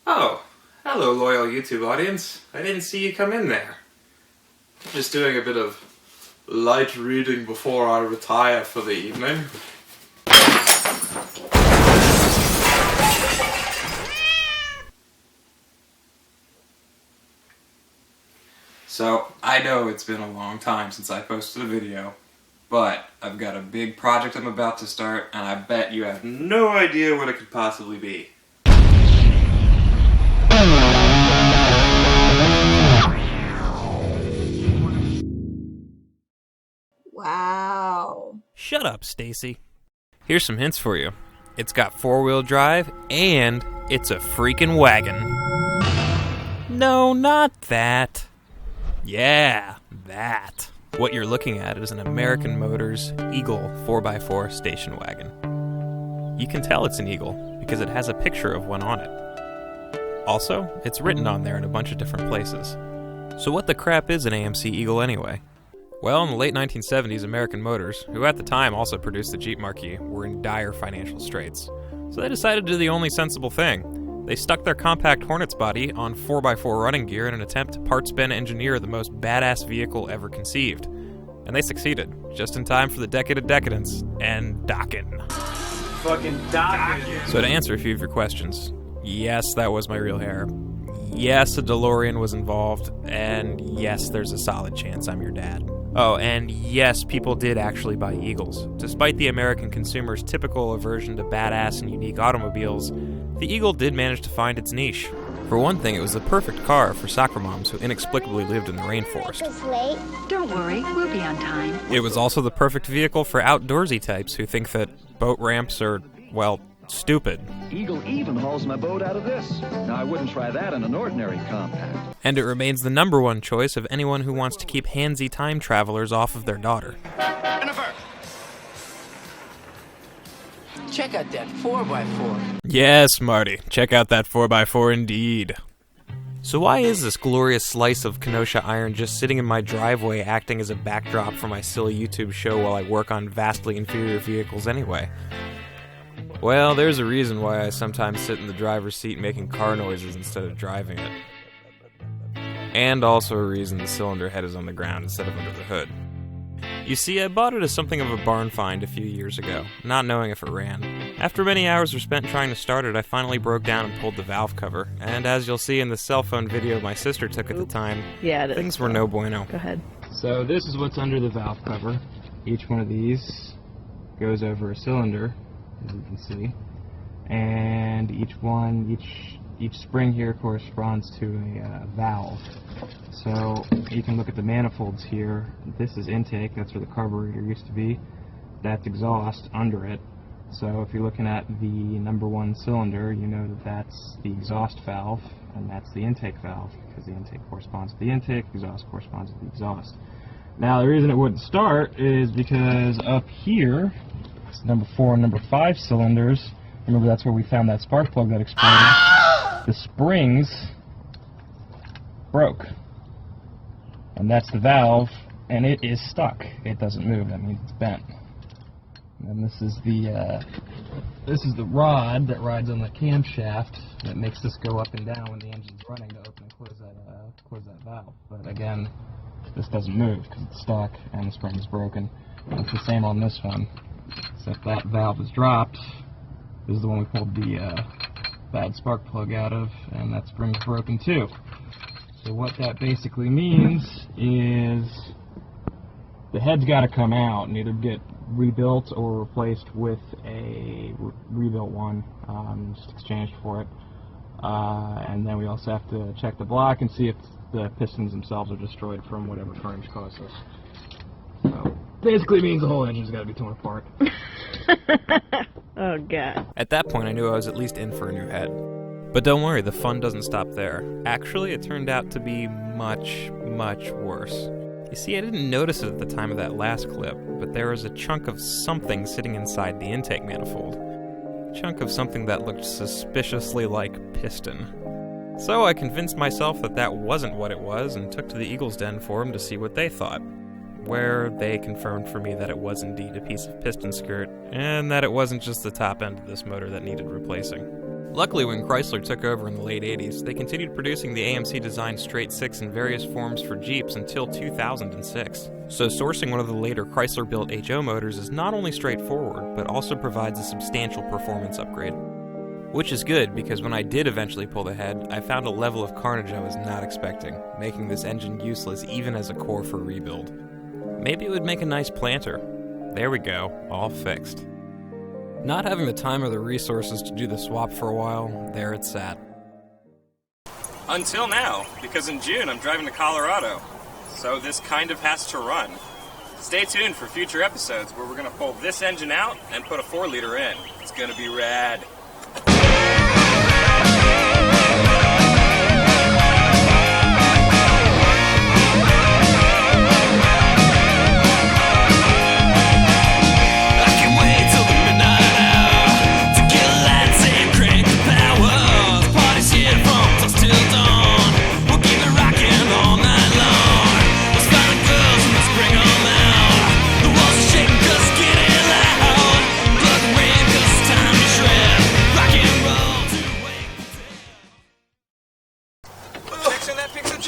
Oh, hello loyal YouTube audience. I didn't see you come in there. Just doing a bit of light reading before I retire for the evening. So, I know it's been a long time since I posted a video, but I've got a big project I'm about to start, and I bet you have no idea what it could possibly be. Wow. Shut up, Stacy. Here's some hints for you. It's got four-wheel drive, and it's a freaking wagon. No, not that. Yeah, that. What you're looking at is an American Motors Eagle 4x4 station wagon. You can tell it's an Eagle because it has a picture of one on it. Also, it's written on there in a bunch of different places. So what the crap is an AMC Eagle anyway? Well, in the late 1970s, American Motors, who at the time also produced the Jeep Marquis, were in dire financial straits. So they decided to do the only sensible thing. They stuck their compact Hornets body on 4x4 running gear in an attempt to parts-bin engineer the most badass vehicle ever conceived. And they succeeded, just in time for the decade of decadence and docking. Fucking docking. So to answer a few of your questions, yes, that was my real hair. Yes, a DeLorean was involved, and yes, there's a solid chance I'm your dad. Oh, and yes, people did actually buy Eagles. Despite the American consumer's typical aversion to badass and unique automobiles, the Eagle did manage to find its niche. For one thing, it was the perfect car for soccer moms who inexplicably lived in the rainforest. It's late. Don't worry, we'll be on time. It was also the perfect vehicle for outdoorsy types who think that boat ramps are, well, stupid. Eagle even hauls my boat out of this. Now, I wouldn't try that in an ordinary compact. And it remains the number one choice of anyone who wants to keep handsy time travelers off of their daughter. Jennifer! Check out that 4x4. Yes, Marty, check out that 4x4 indeed. So why is this glorious slice of Kenosha iron just sitting in my driveway acting as a backdrop for my silly YouTube show while I work on vastly inferior vehicles anyway? Well, there's a reason why I sometimes sit in the driver's seat making car noises instead of driving it. And also a reason the cylinder head is on the ground instead of under the hood. You see, I bought it as something of a barn find a few years ago, not knowing if it ran. After many hours were spent trying to start it, I finally broke down and pulled the valve cover, and as you'll see in the cell phone video my sister took at the time, things were no bueno. Go ahead. So this is what's under the valve cover. Each one of these goes over a cylinder, as you can see, and each spring here corresponds to a valve. So you can look at the manifolds here. This is intake, that's where the carburetor used to be. That's exhaust under it. So if you're looking at the number one cylinder, you know that that's the exhaust valve, and that's the intake valve, because the intake corresponds to the intake, exhaust corresponds to the exhaust. Now the reason it wouldn't start is because up here, it's number 4 and number 5 cylinders. Remember, that's where we found that spark plug that exploded. The springs broke, and that's the valve, and it is stuck. It doesn't move. That means it's bent. And this is the rod that rides on the camshaft that makes this go up and down when the engine's running to open and close that valve. But again, this doesn't move because it's stuck and the spring is broken. And it's the same on this one, except that valve is dropped. This is the one we pulled the bad spark plug out of, and that spring's broken too. So what that basically means is the head's got to come out and either get rebuilt or replaced with a rebuilt one, just exchanged for it. And then we also have to check the block and see if the pistons themselves are destroyed from whatever carnage caused this. So basically means the whole engine's got to be torn apart. Oh, God. At that point, I knew I was at least in for a new head. But don't worry, the fun doesn't stop there. Actually, it turned out to be much, much worse. You see, I didn't notice it at the time of that last clip, but there was a chunk of something sitting inside the intake manifold. A chunk of something that looked suspiciously like piston. So I convinced myself that that wasn't what it was and took to the Eagles Den forum to see what they thought. where they confirmed for me that it was indeed a piece of piston skirt, and that it wasn't just the top end of this motor that needed replacing. Luckily, when Chrysler took over in the late 80s, they continued producing the AMC-designed straight six in various forms for Jeeps until 2006. So sourcing one of the later Chrysler-built HO motors is not only straightforward, but also provides a substantial performance upgrade. Which is good, because when I did eventually pull the head, I found a level of carnage I was not expecting, making this engine useless even as a core for rebuild. Maybe it would make a nice planter. There we go, all fixed. Not having the time or the resources to do the swap for a while, there it sat. Until now, because in June I'm driving to Colorado, so this kind of has to run. Stay tuned for future episodes where we're going to pull this engine out and put a 4-liter in. It's going to be rad.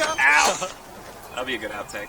Ow! That'll be a good outtake.